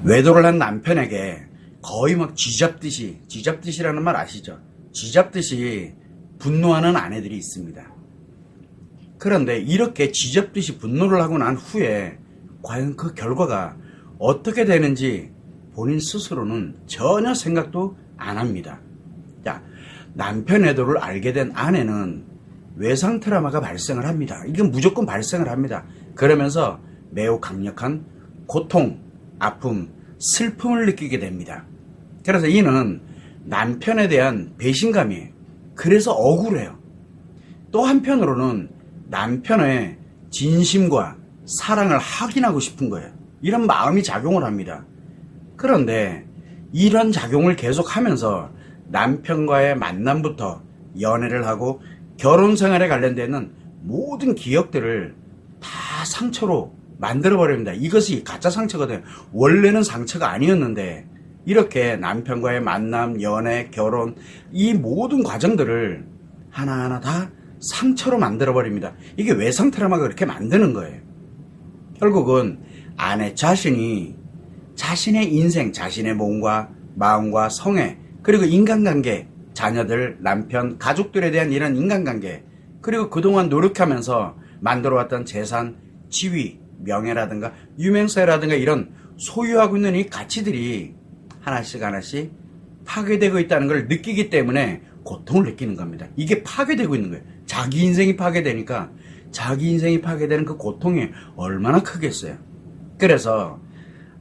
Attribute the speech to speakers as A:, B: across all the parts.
A: 외도를 한 남편에게 거의 막 쥐잡듯이라는 말 아시죠? 쥐잡듯이 분노하는 아내들이 있습니다. 그런데 이렇게 쥐잡듯이 분노를 하고 난 후에 과연 그 결과가 어떻게 되는지 본인 스스로는 전혀 생각도 안 합니다. 자, 남편 외도를 알게 된 아내는 외상 트라우마가 발생을 합니다. 이건 무조건 발생을 합니다. 그러면서 매우 강력한 고통, 아픔, 슬픔을 느끼게 됩니다. 그래서 이는 남편에 대한 배신감이에요. 그래서 억울해요. 또 한편으로는 남편의 진심과 사랑을 확인하고 싶은 거예요. 이런 마음이 작용을 합니다. 그런데 이런 작용을 계속하면서 남편과의 만남부터 연애를 하고 결혼 생활에 관련되는 모든 기억들을 다 상처로 만들어버립니다. 이것이 가짜 상처거든요. 원래는 상처가 아니었는데 이렇게 남편과의 만남, 연애, 결혼 이 모든 과정들을 하나하나 다 상처로 만들어버립니다. 이게 외상 트라우마가 그렇게 만드는 거예요. 결국은 아내 자신이 자신의 인생, 자신의 몸과 마음과 성애, 그리고 인간관계, 자녀들, 남편, 가족들에 대한 이런 인간관계, 그리고 그동안 노력하면서 만들어왔던 재산, 지위, 명예라든가 유명세라든가 이런 소유하고 있는 이 가치들이 하나씩 파괴되고 있다는 걸 느끼기 때문에 고통을 느끼는 겁니다. 이게 파괴되고 있는 거예요. 자기 인생이 파괴되니까 자기 인생이 파괴되는 그 고통이 얼마나 크겠어요. 그래서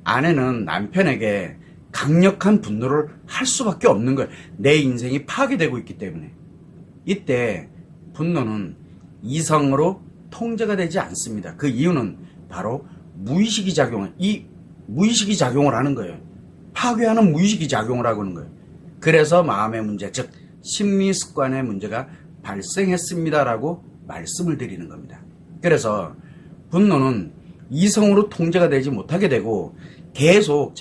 A: 아내는 남편에게 강력한 분노를 할 수밖에 없는 거예요. 내 인생이 파괴되고 있기 때문에. 이때 분노는 이성으로 통제가 되지 않습니다. 그 이유는 바로 무의식이 작용을 하는 거예요. 파괴하는 무의식이 작용을 하고 있는 거예요. 그래서 마음의 문제, 즉 심리 습관의 문제가 발생했습니다라고 말씀을 드리는 겁니다. 그래서 분노는 이성으로 통제가 되지 못하게 되고 계속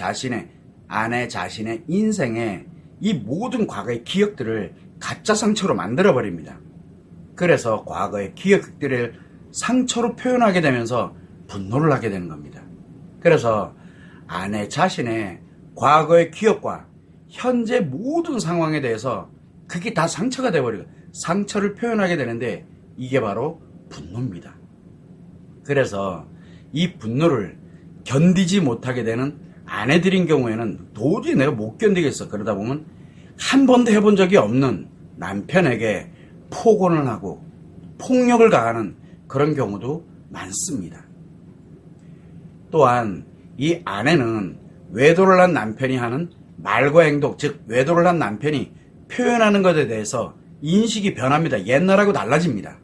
A: 아내 자신의 인생에 이 모든 과거의 기억들을 가짜 상처로 만들어버립니다. 그래서 과거의 기억들을 상처로 표현하게 되면서 분노를 하게 되는 겁니다. 그래서 아내 자신의 과거의 기억과 현재 모든 상황에 대해서 그게 다 상처가 되어버리고 상처를 표현하게 되는데 이게 바로 분노입니다. 그래서 이 분노를 견디지 못하게 되는 아내들인 경우에는 도저히 내가 못 견디겠어. 그러다 보면 한 번도 해본 적이 없는 남편에게 폭언을 하고 폭력을 가하는 그런 경우도 많습니다. 또한 이 아내는 외도를 한 남편이 하는 말과 행동, 즉 외도를 한 남편이 표현하는 것에 대해서 인식이 변합니다. 옛날하고 달라집니다.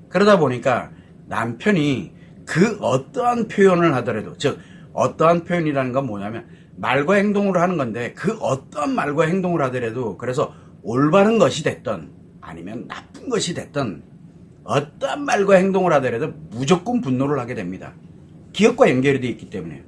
A: 그러다 보니까 남편이 그 어떠한 표현을 하더라도, 즉 어떠한 표현이라는 건 뭐냐면 말과 행동으로 하는 건데 그 어떠한 말과 행동을 하더라도 그래서 올바른 것이 됐던 아니면 나쁜 것이 됐던 어떠한 말과 행동을 하더라도 무조건 분노를 하게 됩니다. 기억과 연결이 되어 있기 때문에.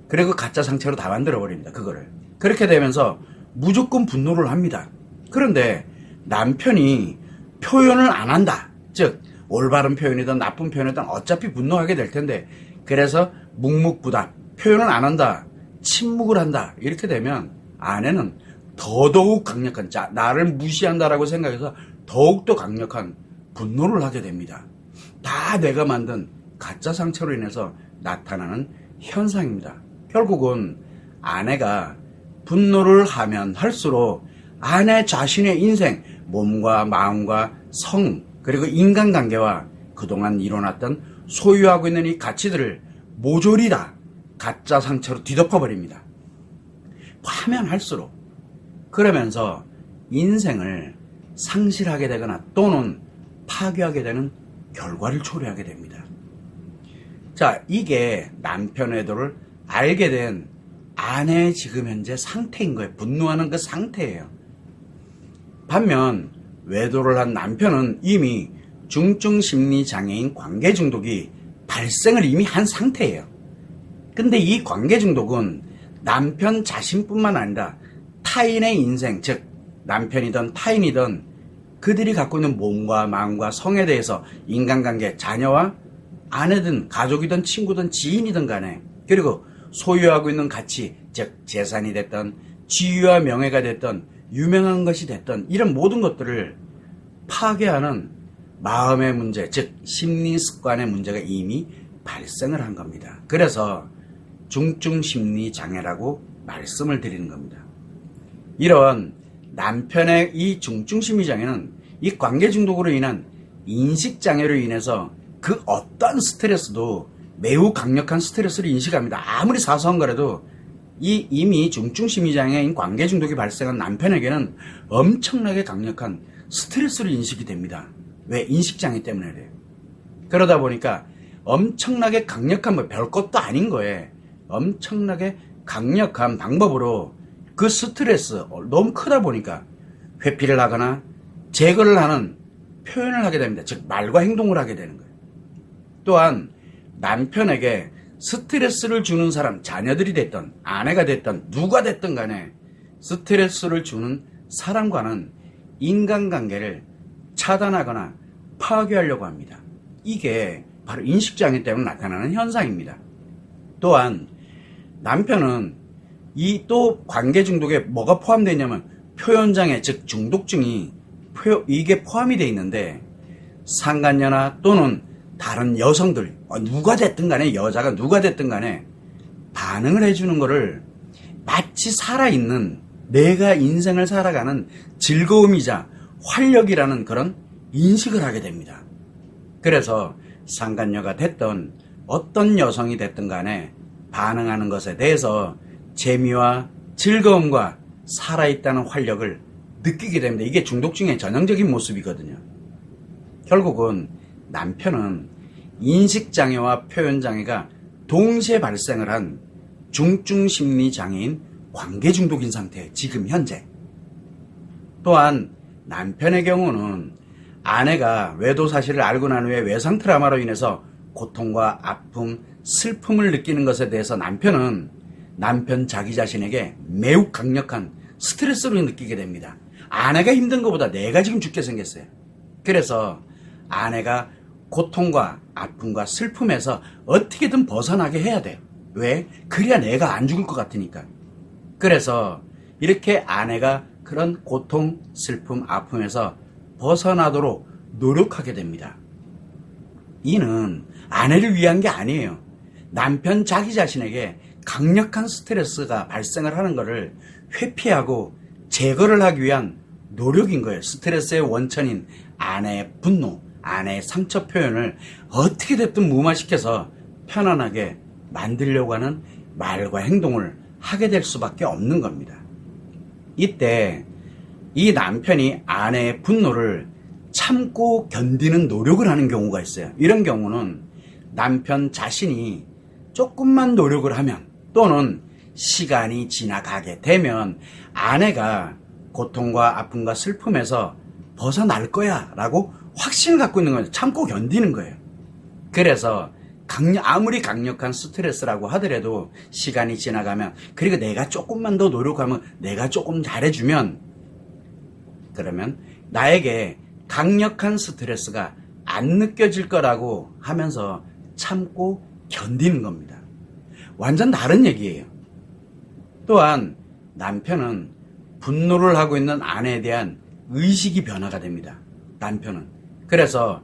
A: 그리고 가짜 상처로 다 만들어버립니다. 그거를. 그렇게 되면서 무조건 분노를 합니다. 그런데 남편이 표현을 안 한다. 즉 올바른 표현이든 나쁜 표현이든 어차피 분노하게 될 텐데 그래서 묵묵부답, 표현을 안 한다, 침묵을 한다 이렇게 되면 아내는 더더욱 강력한 나를 무시한다라고 생각해서 더욱더 강력한 분노를 하게 됩니다. 다 내가 만든 가짜 상처로 인해서 나타나는 현상입니다. 결국은 아내가 분노를 하면 할수록 아내 자신의 인생, 몸과 마음과 성, 그리고 인간관계와 그동안 일어났던 소유하고 있는 이 가치들을 모조리 다 가짜 상처로 뒤덮어버립니다. 하면 할수록. 그러면서 인생을 상실하게 되거나 또는 파괴하게 되는 결과를 초래하게 됩니다. 자, 이게 남편 외도를 알게 된 아내의 지금 현재 상태인 거예요. 분노하는 그 상태예요. 반면 외도를 한 남편은 이미 중증심리장애인 관계중독이 발생을 이미 한 상태예요. 근데 이 관계중독은 남편 자신뿐만 아니라 타인의 인생, 즉 남편이든 타인이든 그들이 갖고 있는 몸과 마음과 성에 대해서 인간관계, 자녀와 아내든 가족이든 친구든 지인이든 간에 그리고 소유하고 있는 가치, 즉 재산이 됐던 지위와 명예가 됐던 유명한 것이 됐던 이런 모든 것들을 파괴하는 마음의 문제, 즉 심리 습관의 문제가 이미 발생을 한 겁니다. 그래서 중증심리 장애라고 말씀을 드리는 겁니다. 이런 남편의 이 중증심리 장애는 이 관계 중독으로 인한 인식 장애로 인해서 그 어떤 스트레스도 매우 강력한 스트레스를 인식합니다. 아무리 사소한 거라도 이 이미 중증심리 장애인 관계 중독이 발생한 남편에게는 엄청나게 강력한 스트레스를 인식이 됩니다. 왜? 인식 장애 때문에 그래요. 그러다 보니까 엄청나게 강력한 뭐 별것도 아닌 거에 엄청나게 강력한 방법으로 그 스트레스 너무 크다 보니까 회피를 하거나 제거를 하는 표현을 하게 됩니다. 즉 말과 행동을 하게 되는 거예요. 또한 남편에게 스트레스를 주는 사람, 자녀들이 됐던 아내가 됐던 누가 됐든 간에 스트레스를 주는 사람과는 인간관계를 차단하거나 파괴하려고 합니다. 이게 바로 인식장애 때문에 나타나는 현상입니다. 또한 남편은 이 또 관계 중독에 뭐가 포함되어 있냐면 표현장애, 즉 중독증이 이게 포함이 되어 있는데 상간녀나 또는 다른 여성들, 누가 됐든 간에 여자가 누가 됐든 간에 반응을 해주는 거를 마치 살아있는 내가 인생을 살아가는 즐거움이자 활력이라는 그런 인식을 하게 됩니다. 그래서 상간녀가 됐던 어떤 여성이 됐든 간에 반응하는 것에 대해서 재미와 즐거움과 살아있다는 활력을 느끼게 됩니다. 이게 중독증의 전형적인 모습이거든요. 결국은 남편은 인식장애와 표현장애가 동시에 발생을 한 중증심리장애인 관계중독인 상태예요. 지금 현재. 또한 남편의 경우는 아내가 외도 사실을 알고 난 후에 외상 트라우마로 인해서 고통과 아픔, 슬픔을 느끼는 것에 대해서 남편은 남편 자기 자신에게 매우 강력한 스트레스를 느끼게 됩니다. 아내가 힘든 것보다 내가 지금 죽게 생겼어요. 그래서 아내가 고통과 아픔과 슬픔에서 어떻게든 벗어나게 해야 돼요. 왜? 그래야 내가 안 죽을 것 같으니까. 그래서 이렇게 아내가 그런 고통, 슬픔, 아픔에서 벗어나도록 노력하게 됩니다. 이는 아내를 위한 게 아니에요. 남편 자기 자신에게 강력한 스트레스가 발생을 하는 것을 회피하고 제거를 하기 위한 노력인 거예요. 스트레스의 원천인 아내의 분노, 아내의 상처 표현을 어떻게 됐든 무마시켜서 편안하게 만들려고 하는 말과 행동을 하게 될 수밖에 없는 겁니다. 이때 이 남편이 아내의 분노를 참고 견디는 노력을 하는 경우가 있어요. 이런 경우는 남편 자신이 조금만 노력을 하면 또는 시간이 지나가게 되면 아내가 고통과 아픔과 슬픔에서 벗어날 거야 라고 확신을 갖고 있는 거예요. 참고 견디는 거예요. 그래서 아무리 강력한 스트레스라고 하더라도 시간이 지나가면 그리고 내가 조금만 더 노력하면 내가 조금 잘해주면 그러면 나에게 강력한 스트레스가 안 느껴질 거라고 하면서 참고 견디는 겁니다. 완전 다른 얘기예요. 또한 남편은 분노를 하고 있는 아내에 대한 의식이 변화가 됩니다. 남편은. 그래서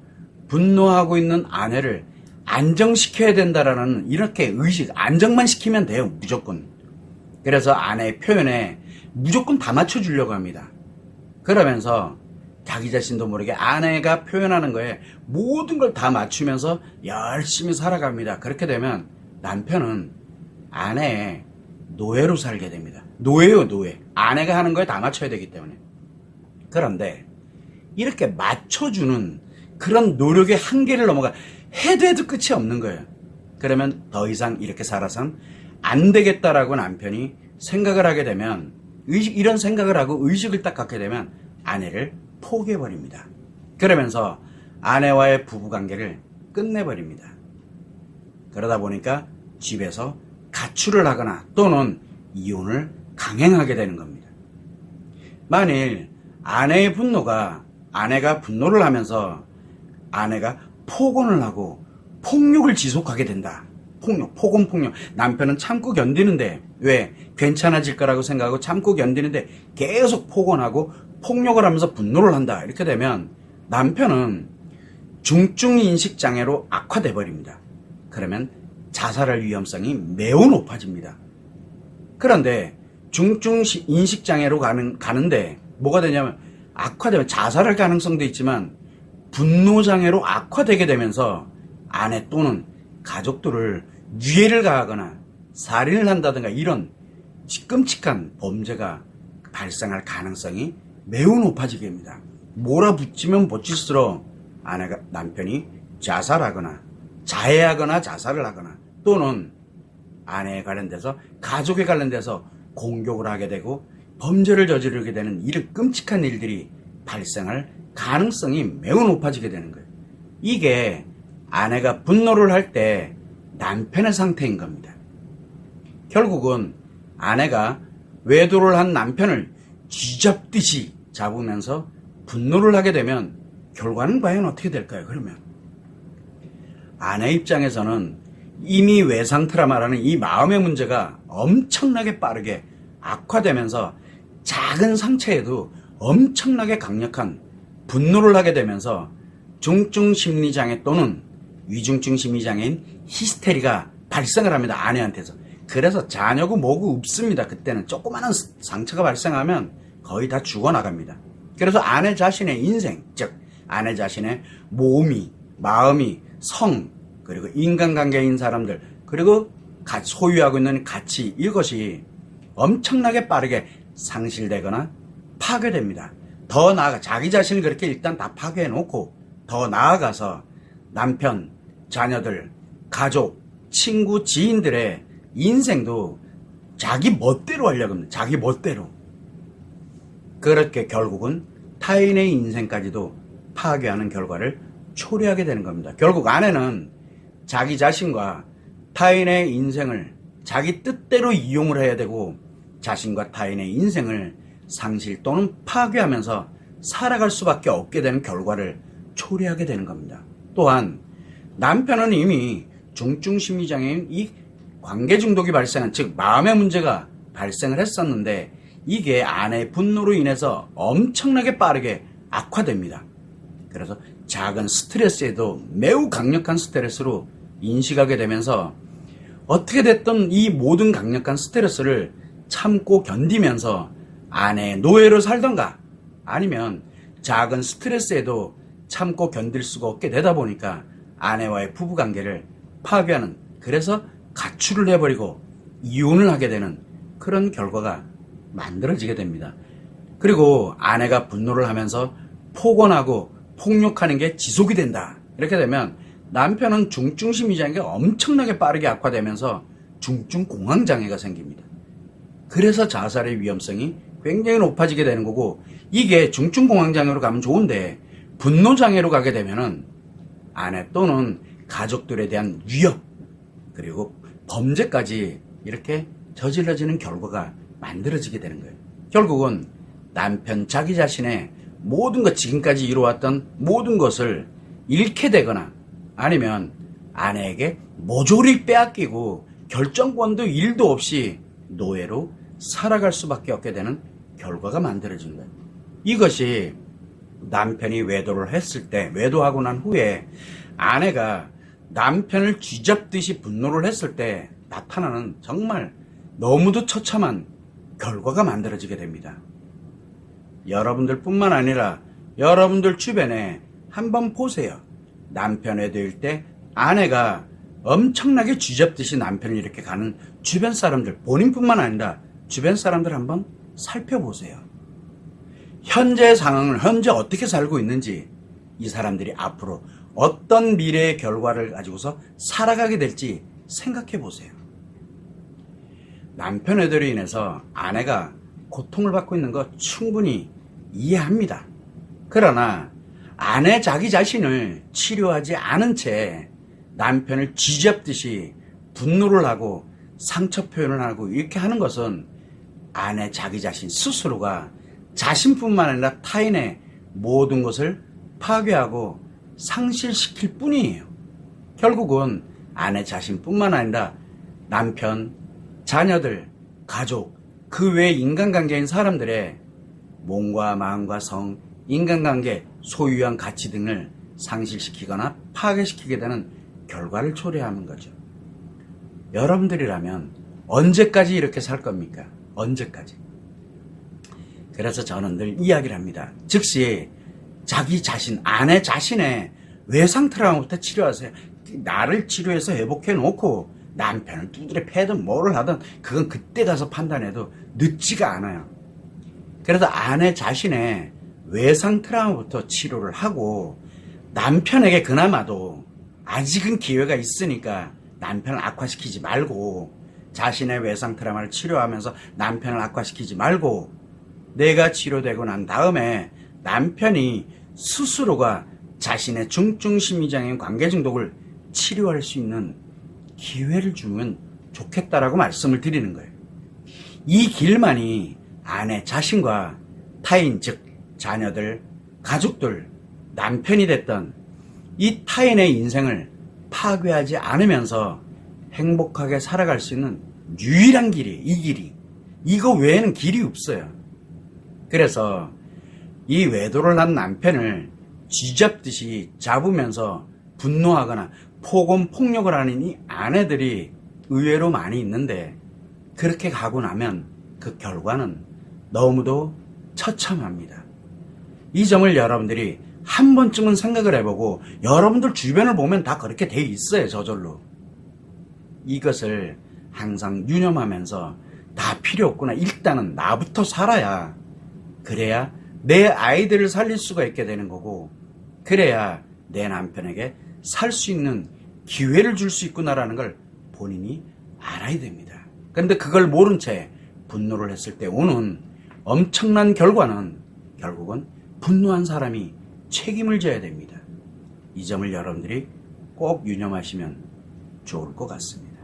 A: 분노하고 있는 아내를 안정시켜야 된다라는 이렇게 의식, 안정만 시키면 돼요. 무조건. 그래서 아내의 표현에 무조건 다 맞춰주려고 합니다. 그러면서 자기 자신도 모르게 아내가 표현하는 거에 모든 걸 다 맞추면서 열심히 살아갑니다. 그렇게 되면 남편은 아내의 노예로 살게 됩니다. 노예요, 노예. 아내가 하는 거에 다 맞춰야 되기 때문에. 그런데 이렇게 맞춰주는 그런 노력의 한계를 넘어가 해도 해도 끝이 없는 거예요. 그러면 더 이상 이렇게 살아선 안 되겠다라고 남편이 생각을 하게 되면 이런 생각을 하고 의식을 딱 갖게 되면 아내를 포기해버립니다. 그러면서 아내와의 부부관계를 끝내버립니다. 그러다 보니까 집에서 가출을 하거나 또는 이혼을 강행하게 되는 겁니다. 만일 아내가 분노를 하면서 아내가 폭언을 하고 폭력을 지속하게 된다. 폭력, 폭언폭력. 남편은 참고 견디는데, 왜? 괜찮아질 거라고 생각하고 참고 견디는데 계속 폭언하고 폭력을 하면서 분노를 한다. 이렇게 되면 남편은 중증인식장애로 악화돼 버립니다. 그러면 자살할 위험성이 매우 높아집니다. 그런데 중증인식장애로 가는데 뭐가 되냐면 악화되면 자살할 가능성도 있지만 분노장애로 악화되게 되면서 아내 또는 가족들을 유해를 가하거나 살인을 한다든가 이런 끔찍한 범죄가 발생할 가능성이 매우 높아지게 됩니다. 몰아붙이면 붙일수록 남편이 자살하거나 자해하거나 자살을 하거나 또는 아내에 관련돼서 가족에 관련돼서 공격을 하게 되고 범죄를 저지르게 되는 이런 끔찍한 일들이 발생할 가능성이 매우 높아지게 되는 거예요. 이게 아내가 분노를 할 때 남편의 상태인 겁니다. 결국은 아내가 외도를 한 남편을 쥐잡듯이 잡으면서 분노를 하게 되면 결과는 과연 어떻게 될까요? 그러면 아내 입장에서는 이미 외상 트라우마라는 이 마음의 문제가 엄청나게 빠르게 악화되면서 작은 상처에도 엄청나게 강력한 분노를 하게 되면서 중증 심리장애 또는 위중증 심리장애인 히스테리가 발생을 합니다. 아내한테서. 그래서 자녀고 뭐고 없습니다. 그때는 조그마한 상처가 발생하면 거의 다 죽어나갑니다. 그래서 아내 자신의 인생, 즉 아내 자신의 몸이, 마음이, 성, 그리고 인간관계인 사람들, 그리고 소유하고 있는 가치, 이것이 엄청나게 빠르게 상실되거나 파괴됩니다. 더 나아가 자기 자신을 그렇게 일단 다 파괴해놓고 더 나아가서 남편, 자녀들, 가족, 친구, 지인들의 인생도 자기 멋대로 하려고 합니다. 자기 멋대로. 그렇게 결국은 타인의 인생까지도 파괴하는 결과를 초래하게 되는 겁니다. 결국 아내는 자기 자신과 타인의 인생을 자기 뜻대로 이용을 해야 되고 자신과 타인의 인생을 상실 또는 파괴하면서 살아갈 수밖에 없게 되는 결과를 초래하게 되는 겁니다. 또한 남편은 이미 중증심리장애인 이 관계 중독이 발생한, 즉 마음의 문제가 발생을 했었는데 이게 아내의 분노로 인해서 엄청나게 빠르게 악화됩니다. 그래서 작은 스트레스에도 매우 강력한 스트레스로 인식하게 되면서 어떻게 됐든 이 모든 강력한 스트레스를 참고 견디면서 아내의 노예로 살던가 아니면 작은 스트레스에도 참고 견딜 수가 없게 되다 보니까 아내와의 부부관계를 파괴하는, 그래서 가출을 해버리고 이혼을 하게 되는 그런 결과가 만들어지게 됩니다. 그리고 아내가 분노를 하면서 폭언하고 폭력하는 게 지속이 된다. 이렇게 되면 남편은 중증심리장애가 엄청나게 빠르게 악화되면서 중증공황장애가 생깁니다. 그래서 자살의 위험성이 굉장히 높아지게 되는 거고, 이게 중증공황장애로 가면 좋은데 분노장애로 가게 되면은 아내 또는 가족들에 대한 위협 그리고 범죄까지 이렇게 저질러지는 결과가 만들어지게 되는 거예요. 결국은 남편 자기 자신의 모든 것, 지금까지 이루어왔던 모든 것을 잃게 되거나 아니면 아내에게 모조리 빼앗기고 결정권도 일도 없이 노예로 살아갈 수밖에 없게 되는 결과가 만들어진 거예요. 이것이 남편이 외도를 했을 때, 외도하고 난 후에 아내가 남편을 쥐잡듯이 분노를 했을 때 나타나는 정말 너무도 처참한 결과가 만들어지게 됩니다. 여러분들 뿐만 아니라 여러분들 주변에 한번 보세요. 남편 외도일 때 아내가 엄청나게 쥐잡듯이 남편을 이렇게 가는 주변 사람들, 본인뿐만 아니라 주변 사람들 한번 살펴보세요. 현재 상황을, 현재 어떻게 살고 있는지, 이 사람들이 앞으로 어떤 미래의 결과를 가지고서 살아가게 될지 생각해 보세요. 남편 외도로 인해서 아내가 고통을 받고 있는 거 충분히 이해합니다. 그러나 아내 자기 자신을 치료하지 않은 채 남편을 쥐잡듯이 분노를 하고 상처 표현을 하고 이렇게 하는 것은 아내 자기 자신 스스로가 자신뿐만 아니라 타인의 모든 것을 파괴하고 상실시킬 뿐이에요. 결국은 아내 자신뿐만 아니라 남편, 자녀들, 가족, 그 외 인간관계인 사람들의 몸과 마음과 성, 인간관계, 소유한 가치 등을 상실시키거나 파괴시키게 되는 결과를 초래하는 거죠. 여러분들이라면 언제까지 이렇게 살 겁니까? 언제까지? 그래서 저는 늘 이야기를 합니다. 즉시 자기 자신, 아내 자신의 외상 트라우마부터 치료하세요. 나를 치료해서 회복해 놓고 남편을 두드려 패든 뭐를 하든 그건 그때 가서 판단해도 늦지가 않아요. 그래서 아내 자신의 외상 트라우마부터 치료를 하고 남편에게 그나마도 아직은 기회가 있으니까 남편을 악화시키지 말고 자신의 외상 트라우마를 치료하면서 남편을 악화시키지 말고 내가 치료되고 난 다음에 남편이 스스로가 자신의 중증 심리장애인 관계 중독을 치료할 수 있는 기회를 주면 좋겠다라고 말씀을 드리는 거예요. 이 길만이 아내 자신과 타인, 즉 자녀들, 가족들, 남편이 됐던 이 타인의 인생을 파괴하지 않으면서 행복하게 살아갈 수 있는 유일한 길이 이 길이. 이거 외에는 길이 없어요. 그래서 이 외도를 한 남편을 쥐잡듯이 잡으면서 분노하거나 폭언, 폭력을 하는 이 아내들이 의외로 많이 있는데 그렇게 가고 나면 그 결과는 너무도 처참합니다. 이 점을 여러분들이 한 번쯤은 생각을 해보고 여러분들 주변을 보면 다 그렇게 돼 있어요. 저절로. 이것을 항상 유념하면서 다 필요 없구나. 일단은 나부터 살아야 그래야 내 아이들을 살릴 수가 있게 되는 거고 그래야 내 남편에게 살 수 있는 기회를 줄 수 있구나라는 걸 본인이 알아야 됩니다. 그런데 그걸 모른 채 분노를 했을 때 오는 엄청난 결과는 결국은 분노한 사람이 책임을 져야 됩니다. 이 점을 여러분들이 꼭 유념하시면 좋을 것 같습니다.